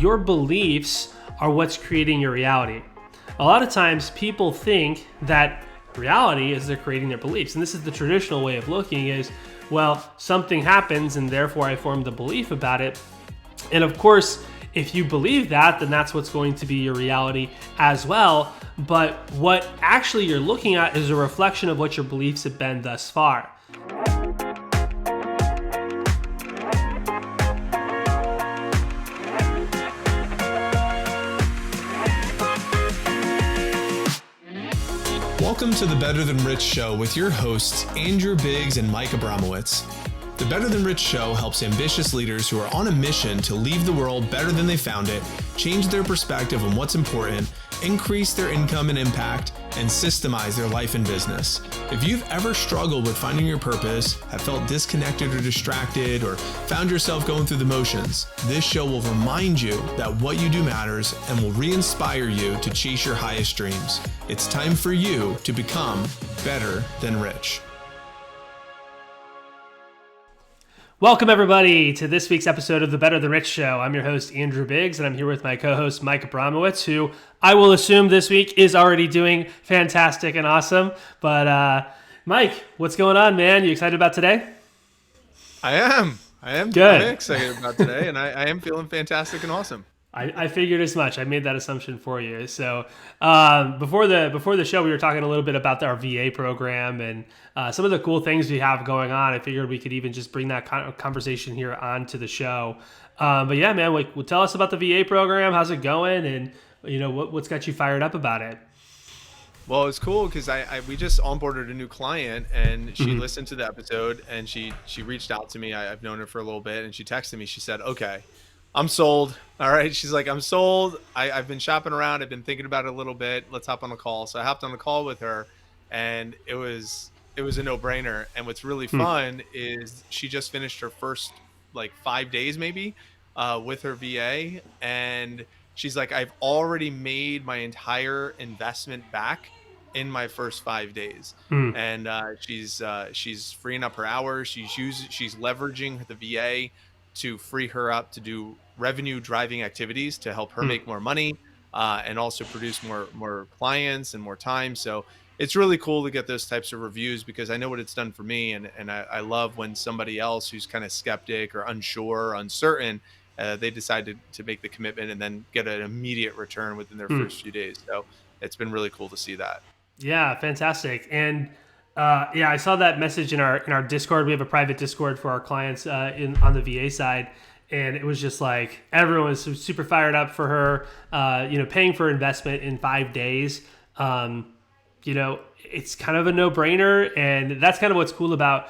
your beliefs are what's creating your reality. A lot of times people think that reality is they're creating their beliefs. And this is the traditional way of looking is, well, something happens and therefore I formed a belief about it. And of course, if you believe that, then that's what's going to be your reality as well. But what actually you're looking at is a reflection of what your beliefs have been thus far. Welcome to the Better Than Rich Show with your hosts, Andrew Biggs and Mike Abramowitz. The Better Than Rich Show helps ambitious leaders who are on a mission to leave the world better than they found it, change their perspective on what's important, increase their income and impact, and systemize their life and business. If you've ever struggled with finding your purpose, have felt disconnected or distracted, or found yourself going through the motions, this show will remind you that what you do matters and will re-inspire you to chase your highest dreams. It's time for you to become better than rich. Welcome, everybody, to this week's episode of the Better Than Rich Show. I'm your host, Andrew Biggs, and I'm here with my co-host, Mike Abramowitz, who I will assume this week is already doing fantastic and awesome. But, Mike, what's going on, man? You excited about today? I am. Good. I'm excited about today, and I am feeling fantastic and awesome. I figured as much. I made that assumption for you. So before the show, we were talking a little bit about our VA program and some of the cool things we have going on. I figured we could even just bring that kind of conversation here onto the show. But yeah, man, well, tell us about the VA program. How's it going? And what's got you fired up about it? Well, it's cool because we just onboarded a new client, and she listened to the episode, and she reached out to me. I've known her for a little bit, and she texted me. She said, "Okay, I'm sold." All right. She's like, "I'm sold. I've been shopping around. I've been thinking about it a little bit. Let's hop on a call." So I hopped on a call with her, and it was a no-brainer. And what's really fun is she just finished her first 5 days maybe with her VA. And she's like, "I've already made my entire investment back in my first 5 days." And she's freeing up her hours. She's leveraging the VA to free her up to do revenue driving activities to help her make more money and also produce more clients and more time. So it's really cool to get those types of reviews because I know what it's done for me. And I love when somebody else who's kind of skeptic or unsure or uncertain, they decide to make the commitment and then get an immediate return within their first few days. So it's been really cool to see that. Yeah, fantastic. And I saw that message in our Discord. We have a private Discord for our clients on the VA side, and it was just like everyone was super fired up for her. Paying for investment in 5 days. It's kind of a no-brainer, and that's kind of what's cool about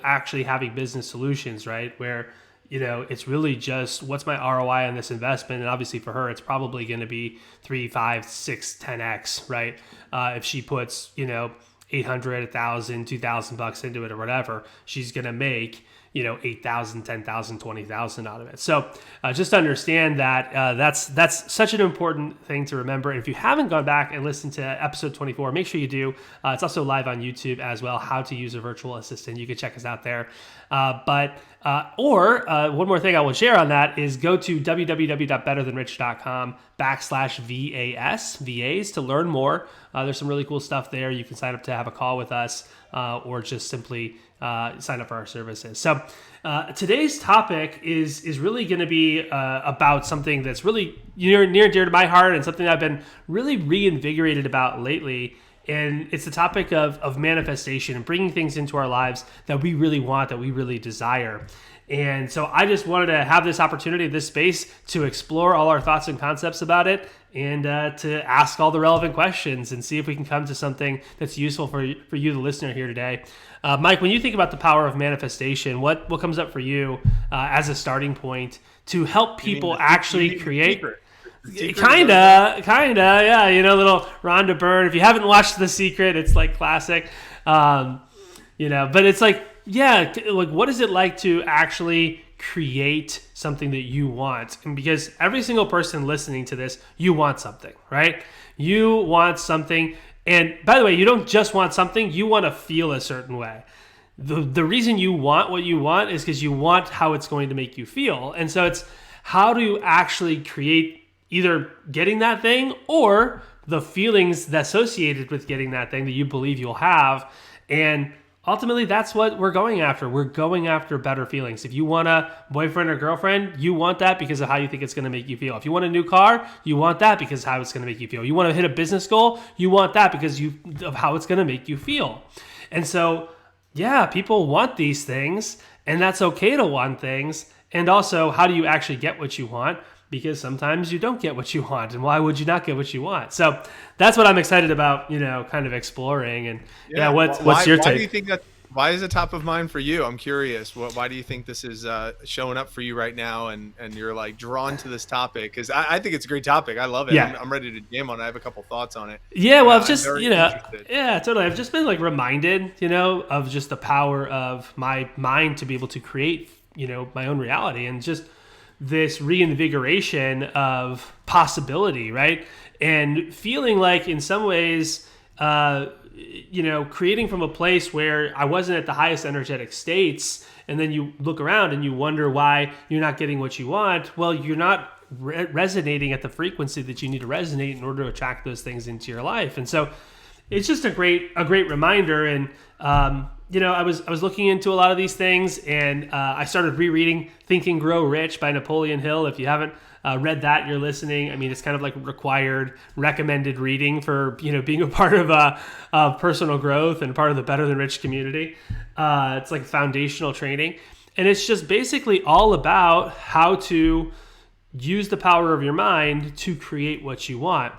actually having business solutions, right? Where it's really just what's my ROI on this investment, and obviously for her, it's probably going to be 3, 5, 6, 10x, right? If she puts 800, 1,000, 2,000 bucks into it or whatever, she's going to make, 8,000, 10,000, 20,000 out of it. So just understand that that's such an important thing to remember. And if you haven't gone back and listened to episode 24, make sure you do. It's also live on YouTube as well, how to use a virtual assistant. You can check us out there. One more thing I will share on that is go to www.betterthanrich.com/VAS to learn more. There's some really cool stuff there. You can sign up to have a call with us or just simply sign up for our services. So today's topic is really going to be about something that's really near and dear to my heart and something I've been really reinvigorated about lately. And it's the topic of manifestation and bringing things into our lives that we really want, that we really desire. And so I just wanted to have this opportunity, this space, to explore all our thoughts and concepts about it and to ask all the relevant questions and see if we can come to something that's useful for you, the listener here today. Mike, when you think about the power of manifestation, what comes up for you as a starting point to help people actually create? Kinda, yeah. Little Rhonda Byrne. If you haven't watched The Secret, it's like classic. But it's like, yeah, like what is it like to actually create something that you want? And because every single person listening to this, you want something, right? You want something. And by the way, you don't just want something, you want to feel a certain way. The reason you want what you want is because you want how it's going to make you feel. And so it's how to actually create either getting that thing or the feelings associated with getting that thing that you believe you'll have. And ultimately, that's what we're going after. We're going after better feelings. If you want a boyfriend or girlfriend, you want that because of how you think it's going to make you feel. If you want a new car, you want that because of how it's going to make you feel. You want to hit a business goal, you want that because of how it's going to make you feel. And so, yeah, people want these things, and that's okay to want things. And also, how do you actually get what you want? Because sometimes you don't get what you want, and why would you not get what you want? So that's what I'm excited about, kind of exploring. And what's your take? Why do you think that? Why is it top of mind for you? I'm curious. Why do you think this is showing up for you right now, and you're like drawn to this topic? Because I think it's a great topic. I love it. Yeah. I'm ready to jam on it. I have a couple thoughts on it. Yeah, well, I've just interested. yeah, totally. I've just been like reminded, of just the power of my mind to be able to create, my own reality, and just this reinvigoration of possibility, right? And feeling like in some ways, creating from a place where I wasn't at the highest energetic states, and then you look around and you wonder why you're not getting what you want. Well, you're not resonating at the frequency that you need to resonate in order to attract those things into your life. And so it's just a great reminder. And, I was looking into a lot of these things, and I started rereading Think and Grow Rich by Napoleon Hill. If you haven't read that, you're listening. I mean, it's kind of like required, recommended reading for, being a part of personal growth and part of the Better Than Rich community. It's like foundational training. And it's just basically all about how to use the power of your mind to create what you want.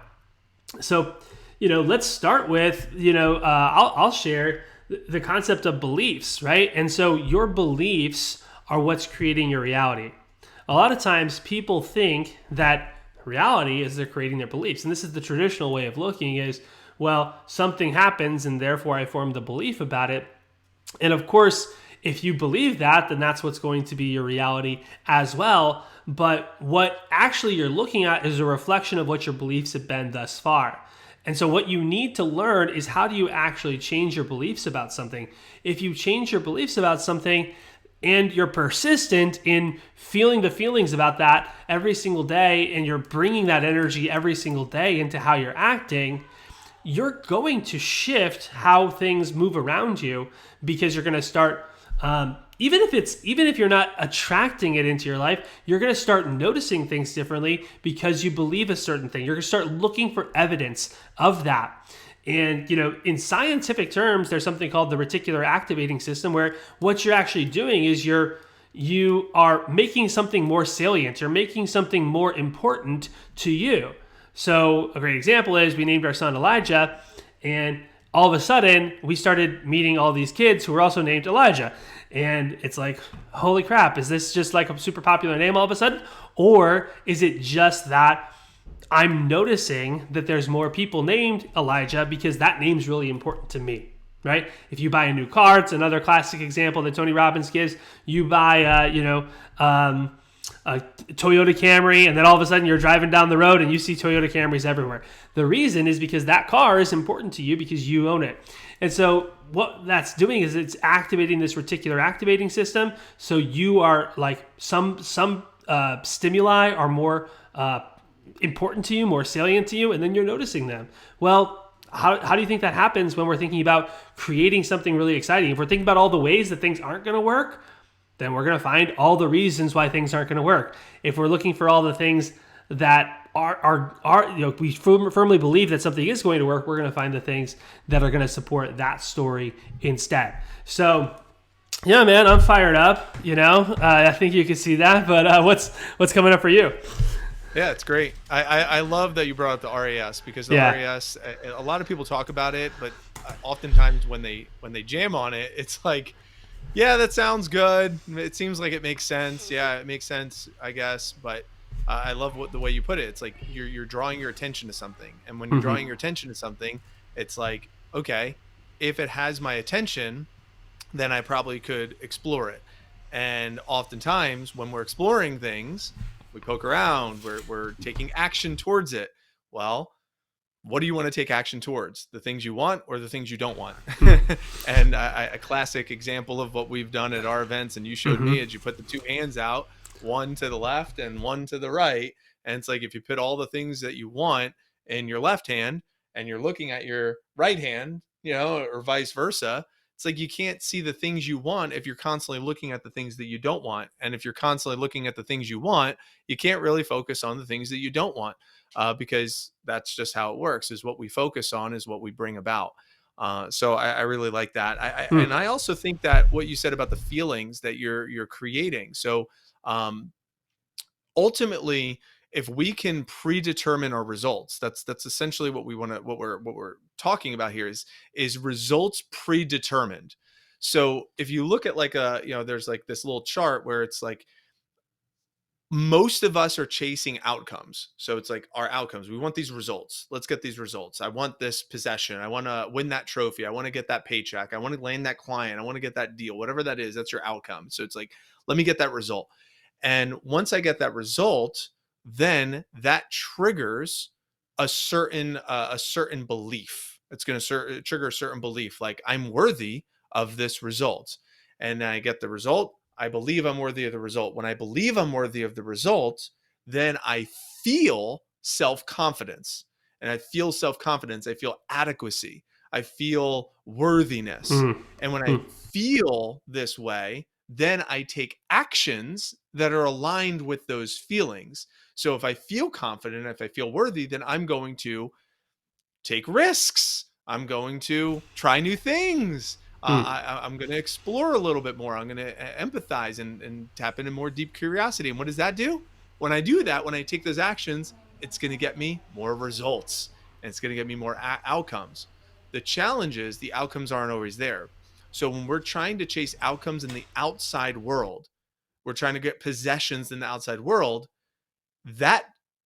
So, let's start with, I'll share the concept of beliefs, right? And so your beliefs are what's creating your reality. A lot of times people think that reality is they're creating their beliefs. And this is the traditional way of looking is, well, something happens and therefore I formed a belief about it. And of course, if you believe that, then that's what's going to be your reality as well. But what actually you're looking at is a reflection of what your beliefs have been thus far. And so what you need to learn is how do you actually change your beliefs about something? If you change your beliefs about something and you're persistent in feeling the feelings about that every single day, and you're bringing that energy every single day into how you're acting, you're going to shift how things move around you, because you're going to start, even if you're not attracting it into your life, you're going to start noticing things differently because you believe a certain thing. You're going to start looking for evidence of that. And, in scientific terms, there's something called the reticular activating system, where what you're actually doing is you are making something more salient. You're making something more important to you. So a great example is we named our son Elijah, and all of a sudden we started meeting all these kids who were also named Elijah. And it's like, holy crap, is this just like a super popular name all of a sudden? Or is it just that I'm noticing that there's more people named Elijah because that name's really important to me, right? If you buy a new car, it's another classic example that Tony Robbins gives. You buy, a Toyota Camry, and then all of a sudden you're driving down the road and you see Toyota Camrys everywhere. The reason is because that car is important to you because you own it. And so what that's doing is it's activating this reticular activating system. So you are like some stimuli are more important to you, more salient to you, and then you're noticing them. Well, how do you think that happens when we're thinking about creating something really exciting? If we're thinking about all the ways that things aren't going to work, then we're going to find all the reasons why things aren't going to work. If we're looking for all the things that we firmly believe that something is going to work, we're going to find the things that are going to support that story instead. So, yeah, man, I'm fired up. I think you can see that. But what's coming up for you? Yeah, it's great. I love that you brought up the RAS, because the RAS, a lot of people talk about it, but oftentimes when they jam on it, it's like, yeah, that sounds good. It seems like it makes sense. Yeah, it makes sense, I guess. But I love the way you put it. It's like you're drawing your attention to something. And when you're drawing your attention to something, it's like, okay, if it has my attention, then I probably could explore it. And oftentimes when we're exploring things, we poke around, we're taking action towards it. Well, what do you want to take action towards? The things you want or the things you don't want? And a classic example of what we've done at our events, and you showed me, is you put the two hands out. one to the left and one to the right. And it's like, if you put all the things that you want in your left hand and you're looking at your right hand, or vice versa, it's like you can't see the things you want if you're constantly looking at the things that you don't want. And if you're constantly looking at the things you want, you can't really focus on the things that you don't want, because that's just how it works, is what we focus on is what we bring about. So I really like that. And I also think that what you said about the feelings that you're creating. So ultimately, if we can predetermine our results, that's essentially what we're talking about here is results predetermined. So if you look at like there's like this little chart where it's like, most of us are chasing outcomes. So it's like our outcomes. We want these results. Let's get these results. I want this possession. I want to win that trophy. I want to get that paycheck. I want to land that client. I want to get that deal, whatever that is, that's your outcome. So it's like, let me get that result. And once I get that result, then that triggers a certain belief. It's going to trigger a certain belief, like I'm worthy of this result. And I get the result. I believe I'm worthy of the result. When I believe I'm worthy of the result, then I feel self-confidence. And I feel self-confidence. I feel adequacy. I feel worthiness. And when I feel this way, then I take actions that are aligned with those feelings. So if I feel confident, if I feel worthy, then I'm going to take risks. I'm going to try new things. I'm going to explore a little bit more. I'm going to empathize and tap into more deep curiosity. And what does that do? When I do that, when I take those actions, it's going to get me more results and it's going to get me more outcomes. The challenge is the outcomes aren't always there. So when we're trying to chase outcomes in the outside world, we're trying to get possessions in the outside world,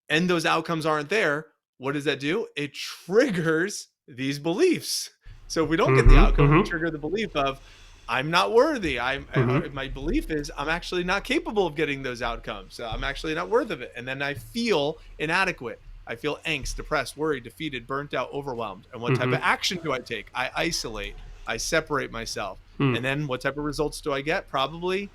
and those outcomes aren't there. What does that do? It triggers these beliefs. So if we don't get the outcome, we trigger the belief of I'm not worthy. My belief is I'm actually not capable of getting those outcomes. So I'm actually not worth of it. And then I feel inadequate. I feel angst, depressed, worried, defeated, burnt out, overwhelmed. And what type of action do I take? I isolate. I separate myself. And then what type of results do I get? Probably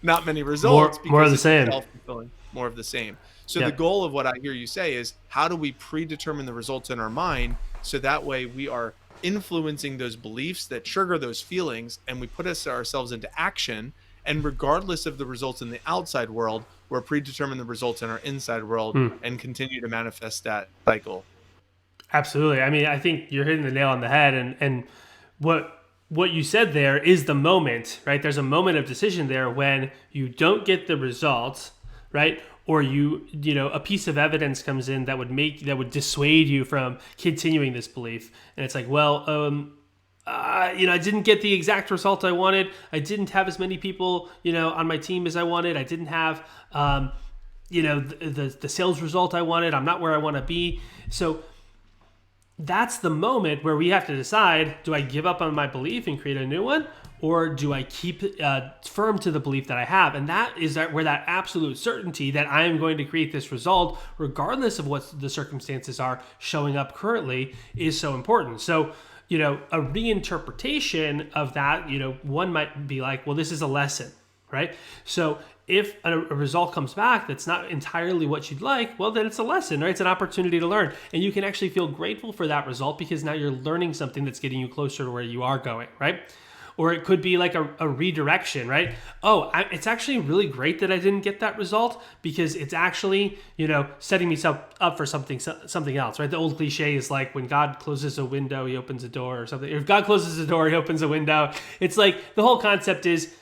not many results. More of the same. Self-fulfilling, more of the same. So the goal of what I hear you say is, how do we predetermine the results in our mind so that way we are influencing those beliefs that trigger those feelings, and we put ourselves into action, and regardless of the results in the outside world, we're predetermine the results in our inside world and continue to manifest that cycle. Absolutely. I mean, I think you're hitting the nail on the head, and what you said there is the moment, right? There's a moment of decision there when you don't get the results, right? Or a piece of evidence comes in that would dissuade you from continuing this belief. And it's like, well, I didn't get the exact result I wanted. I didn't have as many people, on my team as I wanted. I didn't have, the sales result I wanted. I'm not where I want to be. So that's the moment where we have to decide, do I give up on my belief and create a new one? Or do I keep firm to the belief that I have? And that is where that absolute certainty that I am going to create this result, regardless of what the circumstances are showing up currently, is so important. So, a reinterpretation of that, one might be like, well, this is a lesson, right? So if a result comes back that's not entirely what you'd like, well, then it's a lesson, right? It's an opportunity to learn. And you can actually feel grateful for that result because now you're learning something that's getting you closer to where you are going, right? Or it could be like a redirection, right? Oh, it's actually really great that I didn't get that result because it's actually, setting me up for something else, right? The old cliche is like, when God closes a window, he opens a door, or something. If God closes a door, he opens a window. It's like the whole concept is,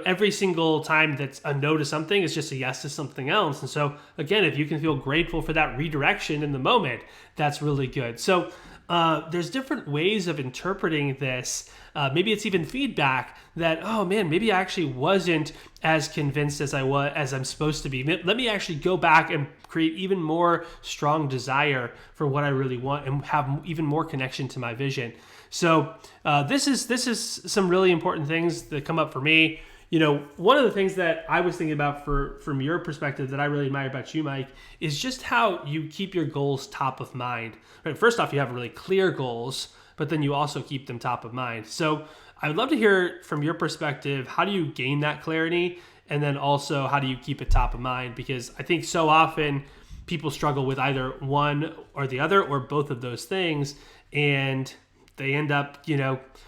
every single time that's a no to something is just a yes to something else. And so again, if you can feel grateful for that redirection in the moment, that's really good. So there's different ways of interpreting this. Maybe it's even feedback that, oh man, maybe I actually wasn't as convinced as I'm supposed to be. Let me actually go back and create even more strong desire for what I really want and have even more connection to my vision. So this is some really important things that come up for me. One of the things that I was thinking about from your perspective that I really admire about you, Mike, is just how you keep your goals top of mind. Right? First off, you have really clear goals, but then you also keep them top of mind. So I would love to hear from your perspective, how do you gain that clarity? And then also, how do you keep it top of mind? Because I think so often people struggle with either one or the other or both of those things. And they end up,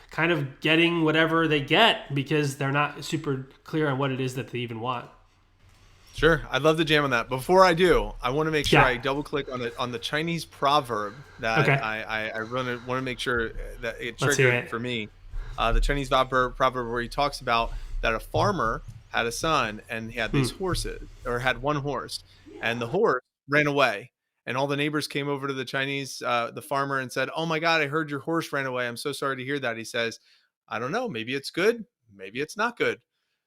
kind of getting whatever they get because they're not super clear on what it is that they even want. Sure, I'd love to jam on that. Before I do, I want to make sure Yeah. I double click on the Chinese proverb that Okay. I want to make sure that it Let's hear triggered it. for me. The Chinese proverb where he talks about that a farmer had a son and he had these Hmm. horses, or had one horse, and the horse ran away. And all the neighbors came over to the farmer, and said, "Oh my God, I heard your horse ran away. I'm so sorry to hear that." He says, "I don't know. Maybe it's good. Maybe it's not good."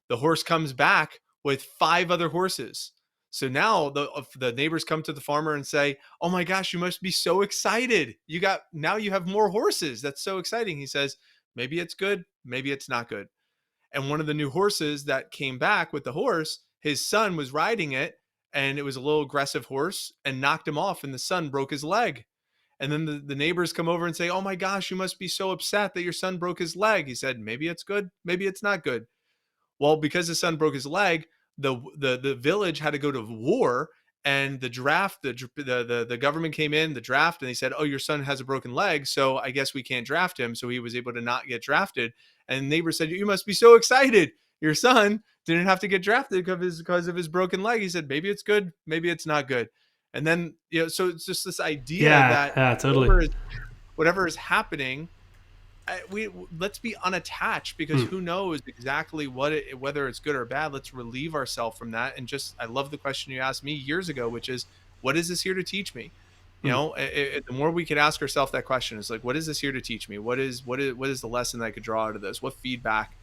The horse comes back with 5 other horses. So now the neighbors come to the farmer and say, "Oh my gosh, you must be so excited. You have more horses. That's so exciting." He says, "Maybe it's good, maybe it's not good." And one of the new horses that came back with the horse, his son was riding it, and it was a little aggressive horse, and knocked him off, and the son broke his leg. And then the neighbors come over and say, "Oh my gosh, you must be so upset that your son broke his leg." He said, "Maybe it's good, maybe it's not good." Well, because his son broke his leg, the village had to go to war, and the government came in, the draft, and they said, "Oh, your son has a broken leg, so I guess we can't draft him." So he was able to not get drafted. And the neighbor said, "You must be so excited. Your son didn't have to get drafted because of his broken leg." He said, "Maybe it's good, maybe it's not good." And then, so it's just this idea Yeah. that Yeah. Totally. whatever is happening, let's be unattached, because Hmm. who knows exactly whether it's good or bad. Let's relieve ourselves from that. And just, I love the question you asked me years ago, which is, what is this here to teach me? Hmm. The more we could ask ourselves that question, is like, what is this here to teach me? What is the lesson that I could draw out of this? What feedback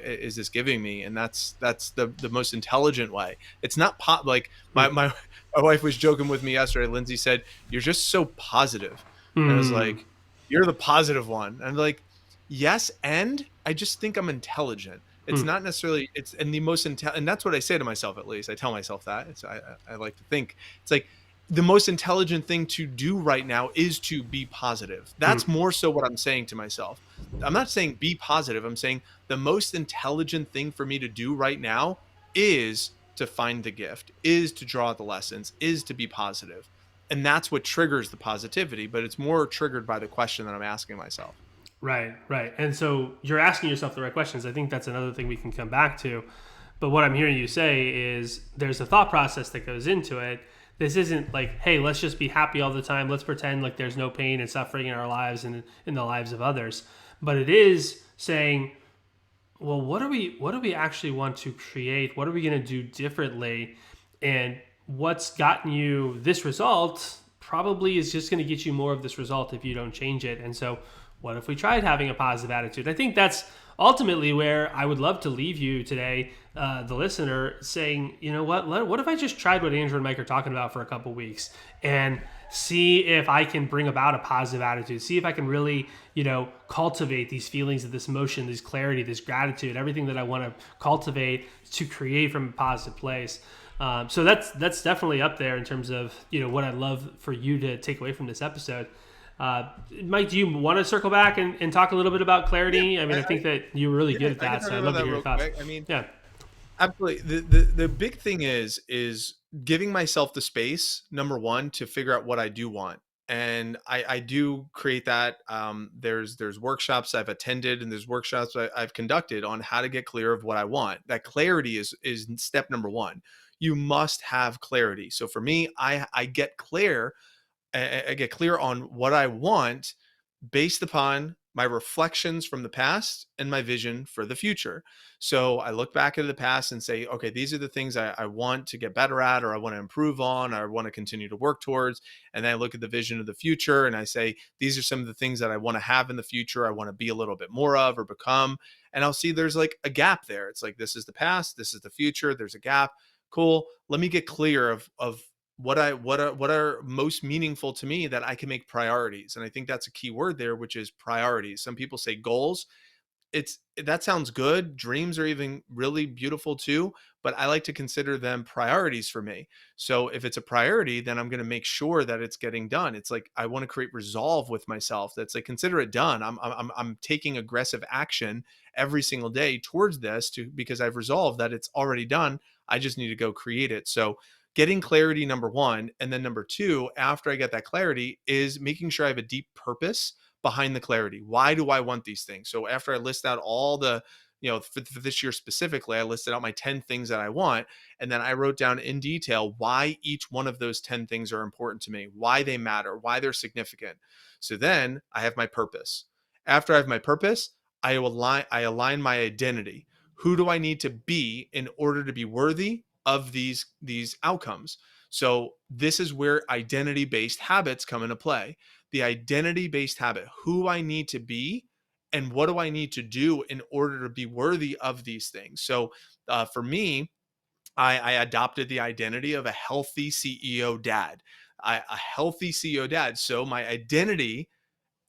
is this giving me? And that's the most intelligent way. It's not like Hmm. my wife was joking with me yesterday. Lindsay said, "You're just so positive." And I was Hmm. like, "You're the positive one." And I'm like, "Yes, and I just think I'm intelligent." It's Hmm. not necessarily, it's and the most and that's what I say to myself. At least I tell myself that. I like to think it's like, the most intelligent thing to do right now is to be positive. Hmm. That's more so what I'm saying to myself. I'm not saying be positive. I'm saying the most intelligent thing for me to do right now is to find the gift, is to draw the lessons, is to be positive. And that's what triggers the positivity, but it's more triggered by the question that I'm asking myself. Right, right. And so you're asking yourself the right questions. I think that's another thing we can come back to. But what I'm hearing you say is there's a thought process that goes into it. This isn't like, hey, let's just be happy all the time. Let's pretend like there's no pain and suffering in our lives and in the lives of others. But it is saying, well, what do we actually want to create? What are we going to do differently? And what's gotten you this result probably is just going to get you more of this result if you don't change it. And so, what if we tried having a positive attitude? I think that's ultimately where I would love to leave you today, the listener, saying, you know what if I just tried what Andrew and Mike are talking about for a couple weeks and see if I can bring about a positive attitude, see if I can really, cultivate these feelings of this emotion, this clarity, this gratitude, everything that I want to cultivate to create from a positive place. So that's definitely up there in terms of, what I'd love for you to take away from this episode. Mike, do you want to circle back and talk a little bit about Yeah, clarity? I mean, I think that you're really good yeah, at I can that, talk so I'd about love to that hear your real thoughts. quick. I mean, Yeah. absolutely. The big thing is giving myself the space, number one, to figure out what I do want. And I do create that. There's workshops I've attended, and there's workshops I've conducted on how to get clear of what I want. That clarity is step number one. You must have clarity. So for me, I get clear. I get clear on what I want based upon my reflections from the past and my vision for the future. So I look back at the past and say, okay, these are the things I want to get better at, or I want to improve on, or I want to continue to work towards. And then I look at the vision of the future and I say, these are some of the things that I want to have in the future, I want to be a little bit more of or become. And I'll see there's like a gap there. It's like, this is the past, this is the future, there's a gap. Cool. Let me get clear of what are most meaningful to me, that I can make priorities. And I think that's a key word there, which is priorities. Some people say goals. that sounds good. Dreams are even really beautiful too, but I like to consider them priorities for me. So if it's a priority, then I'm going to make sure that it's getting done. It's like I want to create resolve with myself. That's like, consider it done. I'm taking aggressive action every single day towards this, because I've resolved that it's already done. I just need to go create it. So getting clarity, number one, and then number two, after I get that clarity, is making sure I have a deep purpose behind the clarity. Why do I want these things? So after I list out all the, for this year specifically, I listed out my 10 things that I want. And then I wrote down in detail why each one of those 10 things are important to me, why they matter, why they're significant. So then I have my purpose. After I have my purpose, I align my identity. Who do I need to be in order to be worthy of these outcomes? So this is where identity-based habits come into play. The identity-based habit, who I need to be and what do I need to do in order to be worthy of these things. So for me, I adopted the identity of a healthy CEO dad, a healthy CEO dad. So my identity,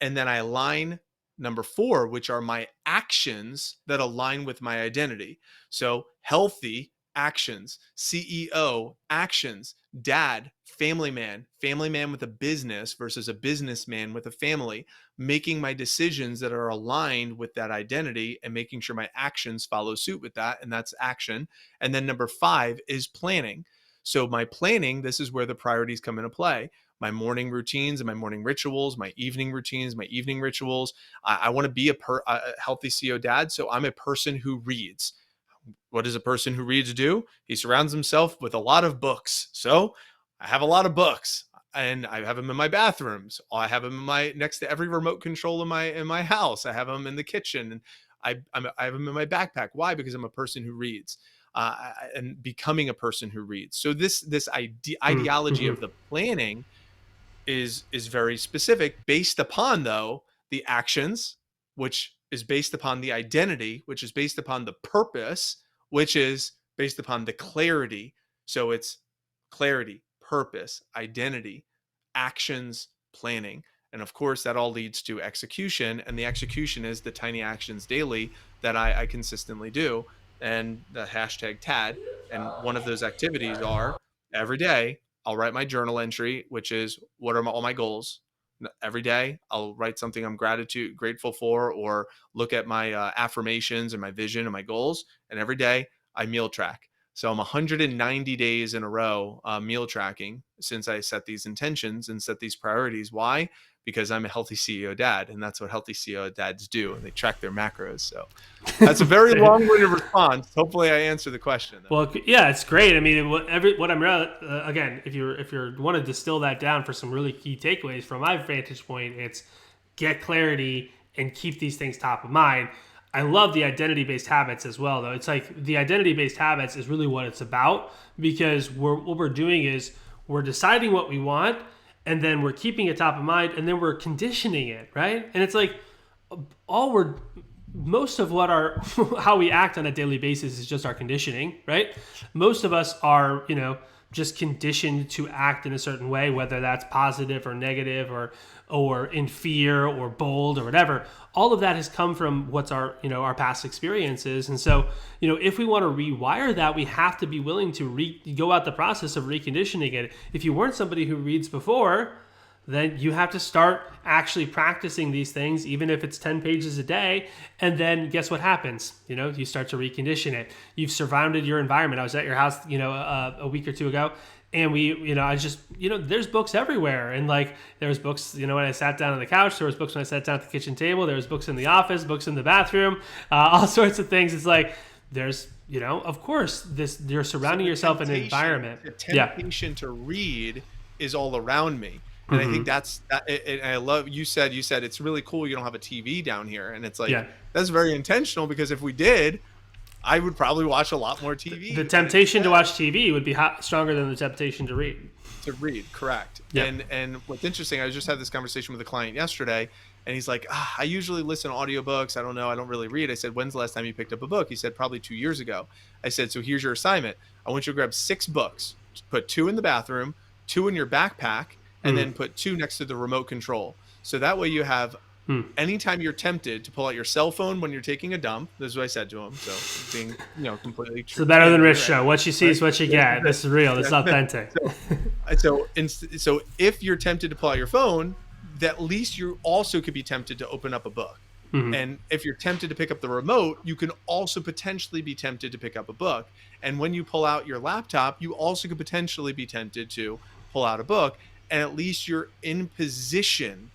and then I align number four, which are my actions that align with my identity. So healthy actions, CEO actions, dad, family man with a business versus a businessman with a family, making my decisions that are aligned with that identity and making sure my actions follow suit with that. And that's action. And then number five is planning. So my planning, this is where the priorities come into play. My morning routines and my morning rituals, my evening routines, my evening rituals. I want to be a healthy CEO dad. So I'm a person who reads. What does a person who reads do? He surrounds himself with a lot of books. So I have a lot of books, and I have them in my bathrooms. I have them in my next to every remote control in my house. I have them in the kitchen, and I have them in my backpack. Why? Because I'm a person who reads. And becoming a person who reads. So this ideology of the planning is very specific, based upon, though, the actions, which is based upon the identity, which is based upon the purpose, which is based upon the clarity. So it's clarity, purpose, identity, actions, planning. And of course, that all leads to execution. And the execution is the tiny actions daily that I consistently do. And the hashtag TAD. And one of those activities are every day, I'll write my journal entry, which is what are all my goals. Every day, I'll write something I'm grateful for, or look at my affirmations and my vision and my goals. And every day, I meal track. So I'm 190 days in a row meal tracking since I set these intentions and set these priorities. Why? Because I'm a healthy CEO dad, and that's what healthy CEO dads do, and they track their macros. So that's a very long-winded response. Hopefully, I answered the question, though. Well, yeah, it's great. I mean, what I'm again, if you want to distill that down for some really key takeaways from my vantage point, it's get clarity and keep these things top of mind. I love the identity-based habits as well, though. It's like the identity-based habits is really what it's about, because what we're doing is we're deciding what we want, and then we're keeping it top of mind, and then we're conditioning it, right? And it's like most of what how we act on a daily basis is just our conditioning, right? Most of us are, just conditioned to act in a certain way, whether that's positive or negative or in fear or bold or whatever. All of that has come from what's our past experiences. And so, if we want to rewire that, we have to be willing to go out the process of reconditioning it. If you weren't somebody who reads before, then you have to start actually practicing these things, even if it's 10 pages a day. And then guess what happens? You start to recondition it. You've surrounded your environment. I was at your house, a week or two ago, and there's books everywhere. And like, there was books, when I sat down on the couch, there was books when I sat down at the kitchen table, there was books in the office, books in the bathroom, all sorts of things. It's like, there's, of course, you're surrounding yourself in an environment. The temptation to read is all around me. And I think that's that. And I love you said it's really cool you don't have a TV down here, and it's like that's very intentional, because if we did, I would probably watch a lot more TV. The temptation to watch TV would be stronger than the temptation to read. To read, correct. Yep. And what's interesting, I just had this conversation with a client yesterday, and he's like, I usually listen to audiobooks. I don't know. I don't really read. I said, when's the last time you picked up a book? He said, probably 2 years ago. I said, so here's your assignment. I want you to grab 6 books, put 2 in the bathroom, 2 in your backpack, and then put 2 next to the remote control. So that way you have Anytime you're tempted to pull out your cell phone when you're taking a dump, this is what I said to him. So being, completely true. It's the Better Than Rich show. What you see is what you get. This is real. This is authentic. So if you're tempted to pull out your phone, at least you also could be tempted to open up a book. And if you're tempted to pick up the remote, you can also potentially be tempted to pick up a book. And when you pull out your laptop, you also could potentially be tempted to pull out a book. And at least you're in position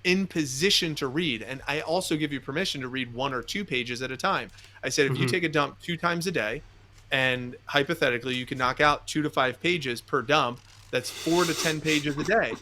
to read. And I also give you permission to read 1 or 2 pages at a time. I said, if you take a dump 2 times a day, and hypothetically you can knock out 2 to 5 pages per dump, that's 4 to 10 pages a day.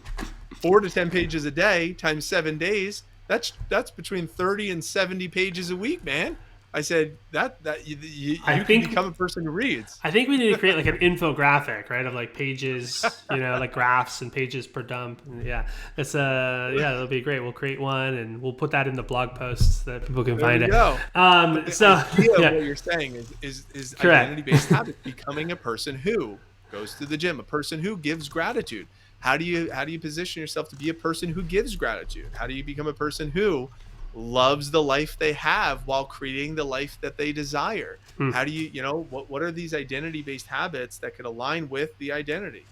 4 to 10 pages a day times 7 days, that's between 30 and 70 pages a week, man. I said that you can become a person who reads. I think we need to create like an infographic, right, of like pages, like graphs and pages per dump. And that's that'll be great. We'll create one and we'll put that in the blog posts that people can find it. Go. What you're saying is correct. Identity-based habits, becoming a person who goes to the gym, a person who gives gratitude. How do you position yourself to be a person who gives gratitude? How do you become a person who loves the life they have while creating the life that they desire? How do you, what are these identity-based habits that could align with the identity?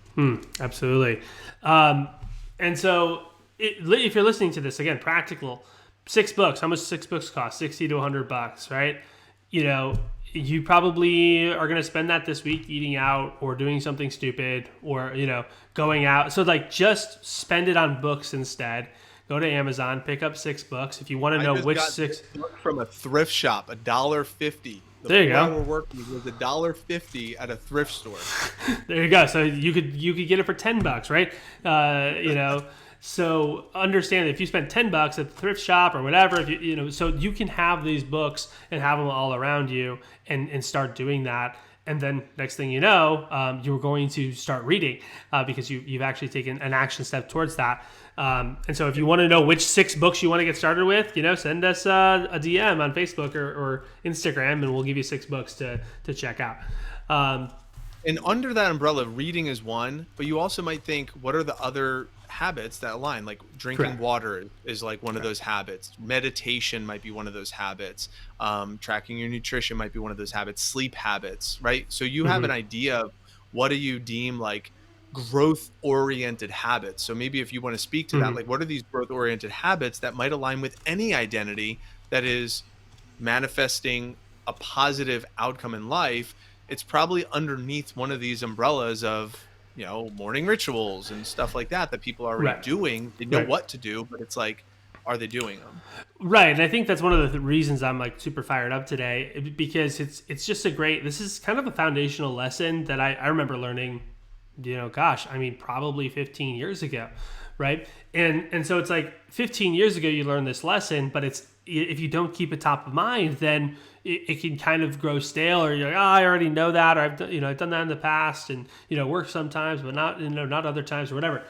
Absolutely. And so if you're listening to this, again, practical, 6 books, how much 6 books cost? $60 to $100, right? You probably are going to spend that this week eating out or doing something stupid or, going out. So like just spend it on books instead. Go to Amazon, pick up 6 books. If you want to know which 6 from a thrift shop, $1.50. There you go. We're working was $1.50 at a thrift store. There you go. So you could get it for $10, right? So understand that if you spend $10 at the thrift shop or whatever, if so you can have these books and have them all around you and start doing that. And then next thing you know, you're going to start reading because you've actually taken an action step towards that. And so if you want to know which 6 books you want to get started with, send us a DM on Facebook or Instagram, and we'll give you 6 books to check out. And under that umbrella, reading is one, but you also might think, what are the other habits that align? Like drinking water is like one of those habits. Meditation might be one of those habits. Tracking your nutrition might be one of those habits. Sleep habits, right? So you have an idea of what do you deem like growth-oriented habits. So maybe if you want to speak to that, like what are these growth-oriented habits that might align with any identity that is manifesting a positive outcome in life? It's probably underneath one of these umbrellas of, morning rituals and stuff like that people are already doing. They know what to do, but it's like, are they doing them? Right. And I think that's one of the reasons I'm like super fired up today, because it's just this is kind of a foundational lesson that I remember learning, probably 15 years ago. Right. And so it's like 15 years ago, you learned this lesson, but if you don't keep it top of mind, then it can kind of grow stale, or you're like, I already know that, or I've done that in the past, and works sometimes, but not not other times, or whatever.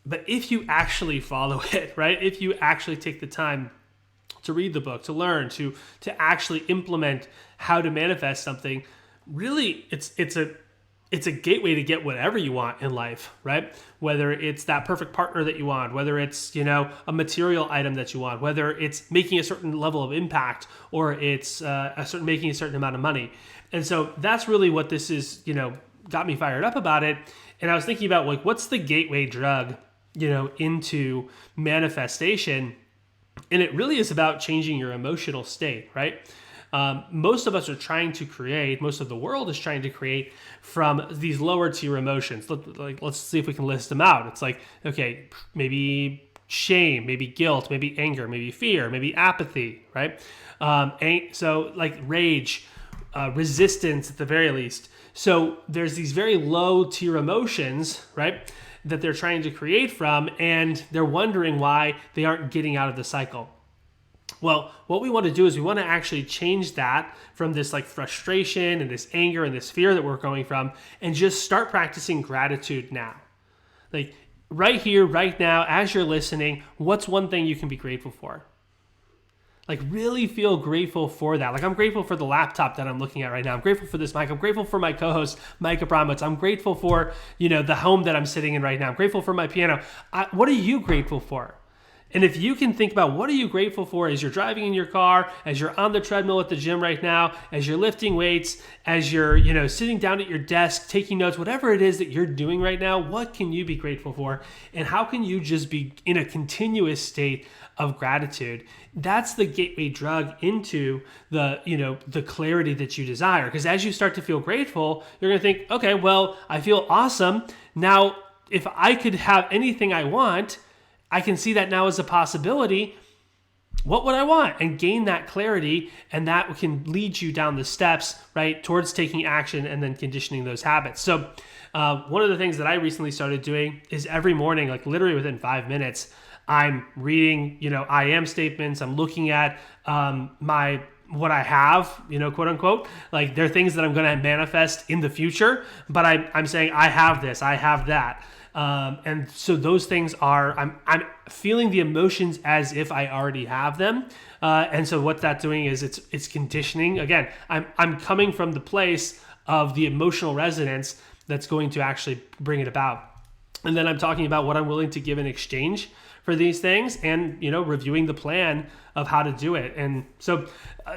But if you actually follow it, right? If you actually take the time to read the book, to learn, to actually implement how to manifest something, really, it's a gateway to get whatever you want in life, right? Whether it's that perfect partner that you want, whether it's, a material item that you want, whether it's making a certain level of impact, or it's making a certain amount of money. And so that's really what this is, got me fired up about it. And I was thinking about like, what's the gateway drug, into manifestation? And it really is about changing your emotional state, right? Most of us are trying to create, most of the world is trying to create from these lower tier emotions. Let's see if we can list them out. It's like, okay, maybe shame, maybe guilt, maybe anger, maybe fear, maybe apathy, right? So like rage, resistance at the very least. So there's these very low tier emotions, right, that they're trying to create from, and they're wondering why they aren't getting out of the cycle. Well, what we want to do is we want to actually change that from this like frustration and this anger and this fear that we're going from, and just start practicing gratitude now. Like right here, right now, as you're listening, what's one thing you can be grateful for? Like really feel grateful for that. Like I'm grateful for the laptop that I'm looking at right now. I'm grateful for this mic. I'm grateful for my co-host, Mike Abramowitz. I'm grateful for, the home that I'm sitting in right now. I'm grateful for my piano. What are you grateful for? And if you can think about what are you grateful for as you're driving in your car, as you're on the treadmill at the gym right now, as you're lifting weights, as you're, sitting down at your desk, taking notes, whatever it is that you're doing right now, what can you be grateful for? And how can you just be in a continuous state of gratitude? That's the gateway drug into the clarity that you desire. Because as you start to feel grateful, you're going to think, okay, well, I feel awesome. Now, if I could have anything I want, I can see that now as a possibility. What would I want? And gain that clarity, and that can lead you down the steps, right, towards taking action and then conditioning those habits. So one of the things that I recently started doing is every morning, like literally within 5 minutes, I'm reading, I am statements. I'm looking at what I have, quote unquote, like they're things that I'm going to manifest in the future, but I'm saying I have this, I have that. And so those things are, I'm feeling the emotions as if I already have them. And so what that's doing is it's conditioning. Again, I'm coming from the place of the emotional resonance that's going to actually bring it about. And then I'm talking about what I'm willing to give in exchange for these things, and reviewing the plan of how to do it. And so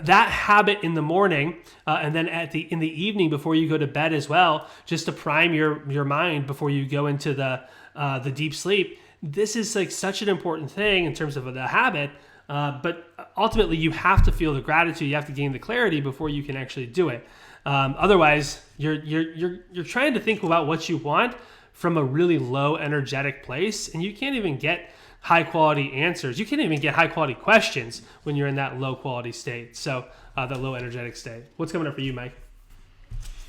that habit in the morning, and then in the evening before you go to bed as well, just to prime your mind before you go into the deep sleep. This is like such an important thing in terms of the habit. But ultimately, you have to feel the gratitude. You have to gain the clarity before you can actually do it. Otherwise, you're trying to think about what you want from a really low energetic place, and you can't even get high quality answers. You can't even get high quality questions when you're in that low quality state. So the low energetic state. What's coming up for you, Mike?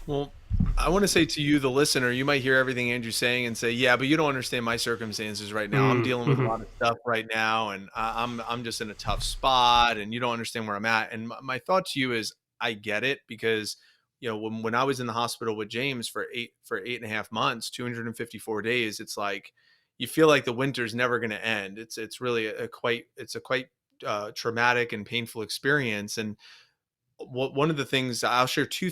Well, I want to say to you, the listener, you might hear everything Andrew's saying and say, yeah, but you don't understand my circumstances right now. I'm dealing with a lot of stuff right now, and I'm just in a tough spot, and you don't understand where I'm at. And my thought to you is, I get it, because when I was in the hospital with James for 8.5 months, 254 days, it's like you feel like the winter's never going to end. It's really a quite traumatic and painful experience. And one of the things I'll share, two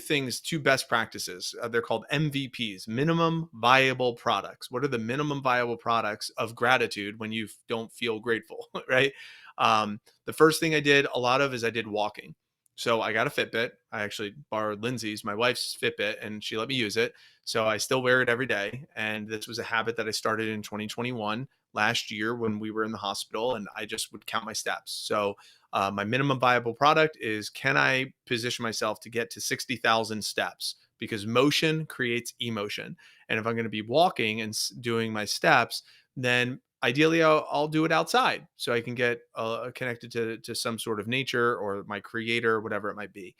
best practices. They're called MVPs, minimum viable products. What are the minimum viable products of gratitude when you don't feel grateful, right? The first thing I did a lot of is I did walking. So I got a Fitbit. I actually borrowed Lindsay's, my wife's Fitbit, and she let me use it. So I still wear it every day. And this was a habit that I started in 2021 last year when we were in the hospital, and I just would count my steps. So my minimum viable product is, can I position myself to get to 60,000 steps? Because motion creates emotion. And if I'm going to be walking and doing my steps, then ideally I'll do it outside so I can get connected to some sort of nature or my creator, whatever it might be.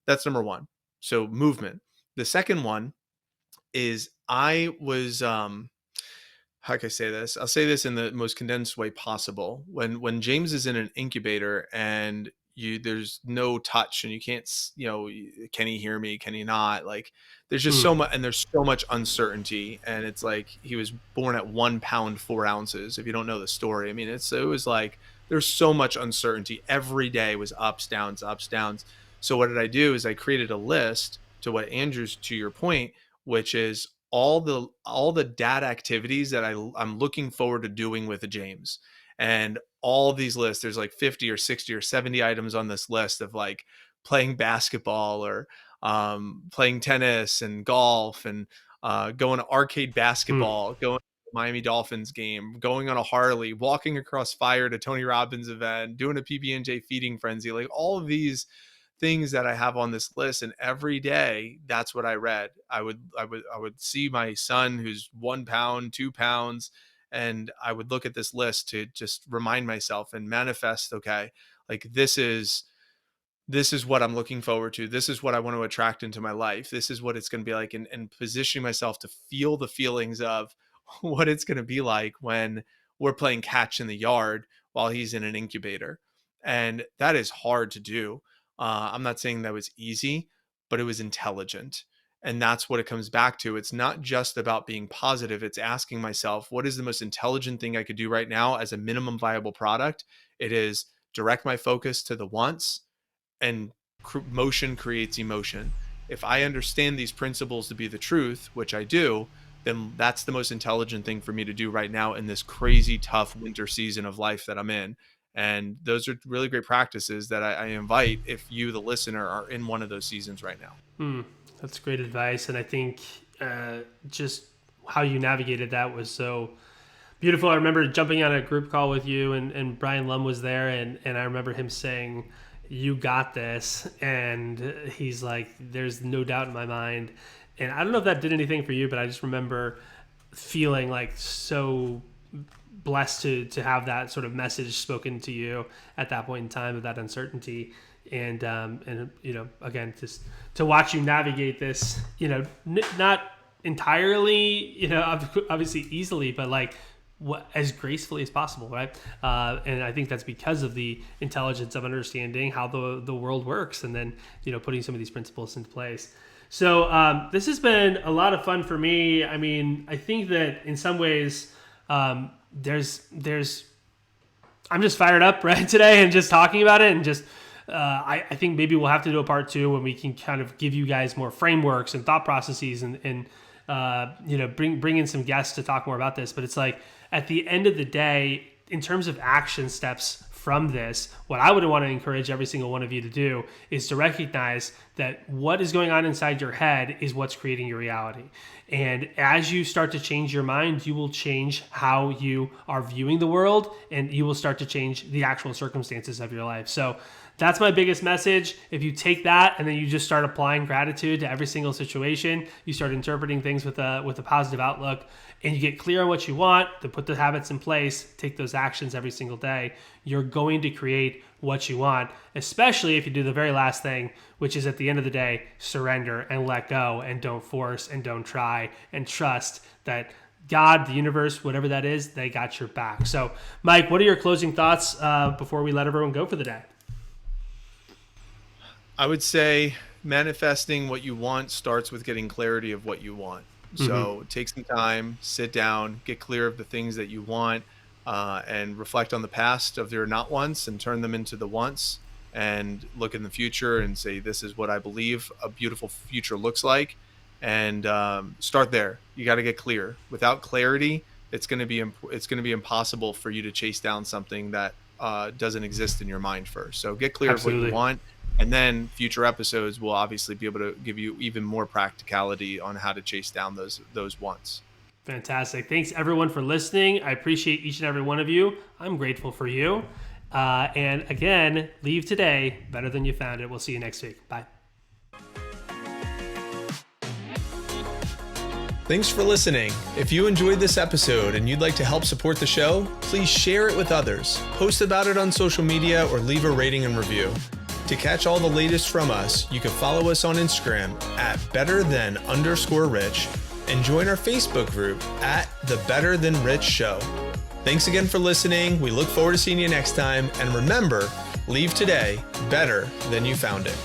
That's number one. So movement. The second one is I was, how can I say this? I'll say this in the most condensed way possible. When James is in an incubator and there's no touch and you can't, can he hear me? Can he not? Like there's just so much, and there's so much uncertainty. And it's like, he was born at 1 pound, 4 ounces. If you don't know the story, I mean, it was like, there's so much uncertainty. Every day was ups, downs, ups, downs. So what did I do is I created a list, to what Andrew's, to your point, which is all the data activities that I'm looking forward to doing with James. And all of these lists, there's like 50 or 60 or 70 items on this list of like playing basketball or playing tennis and golf and going to arcade basketball, going to the Miami Dolphins game, going on a Harley, walking across fire to Tony Robbins event, doing a PB&J feeding frenzy, like all of these things that I have on this list. And every day, that's what I read. I would see my son, who's 1 pound, 2 pounds, and I would look at this list to just remind myself and manifest, okay, like this is what I'm looking forward to. This is what I want to attract into my life. This is what it's going to be like, and positioning myself to feel the feelings of what it's going to be like when we're playing catch in the yard while he's in an incubator. And that is hard to do. I'm not saying that was easy, but it was intelligent. And that's what it comes back to. It's not just about being positive. It's asking myself, what is the most intelligent thing I could do right now as a minimum viable product? It is direct my focus to the wants, and motion creates emotion. If I understand these principles to be the truth, which I do, then that's the most intelligent thing for me to do right now in this crazy tough winter season of life that I'm in. And those are really great practices that I invite if you, the listener, are in one of those seasons right now. That's great advice. And I think just how you navigated that was so beautiful. I remember jumping on a group call with you, and Brian Lum was there, and I remember him saying, "You got this." And he's like, "There's no doubt in my mind." And I don't know if that did anything for you, but I just remember feeling like so blessed to have that sort of message spoken to you at that point in time of that uncertainty. And again, just to watch you navigate this, not entirely, obviously easily, but like as gracefully as possible, right? And I think that's because of the intelligence of understanding how the world works, and then putting some of these principles into place. So this has been a lot of fun for me. I mean, I think that in some ways, there's I'm just fired up right today, and just talking about it, and just I think maybe we'll have to do a part 2 when we can kind of give you guys more frameworks and thought processes, and bring in some guests to talk more about this. But it's like, at the end of the day, in terms of action steps from this, what I would want to encourage every single one of you to do is to recognize that what is going on inside your head is what's creating your reality. And as you start to change your mind, you will change how you are viewing the world, and you will start to change the actual circumstances of your life. So that's my biggest message. If you take that and then you just start applying gratitude to every single situation, you start interpreting things with a positive outlook, and you get clear on what you want, to put the habits in place, take those actions every single day, you're going to create what you want, especially if you do the very last thing, which is, at the end of the day, surrender and let go, and don't force and don't try, and trust that God, the universe, whatever that is, they got your back. So, Mike, what are your closing thoughts before we let everyone go for the day? I would say manifesting what you want starts with getting clarity of what you want. So take some time, sit down, get clear of the things that you want, and reflect on the past of your not wants and turn them into the wants, and look in the future and say, this is what I believe a beautiful future looks like. And start there. You got to get clear. Without clarity, it's going to be impossible for you to chase down something that doesn't exist in your mind first. So get clear of what you want. And then future episodes will obviously be able to give you even more practicality on how to chase down those wants. Fantastic. Thanks, everyone, for listening. I appreciate each and every one of you. I'm grateful for you. And again, leave today better than you found it. We'll see you next week. Bye. Thanks for listening. If you enjoyed this episode and you'd like to help support the show, please share it with others, post about it on social media, or leave a rating and review. To catch all the latest from us, you can follow us on Instagram at betterthan_rich, and join our Facebook group at the Better Than Rich Show. Thanks again for listening. We look forward to seeing you next time. And remember, leave today better than you found it.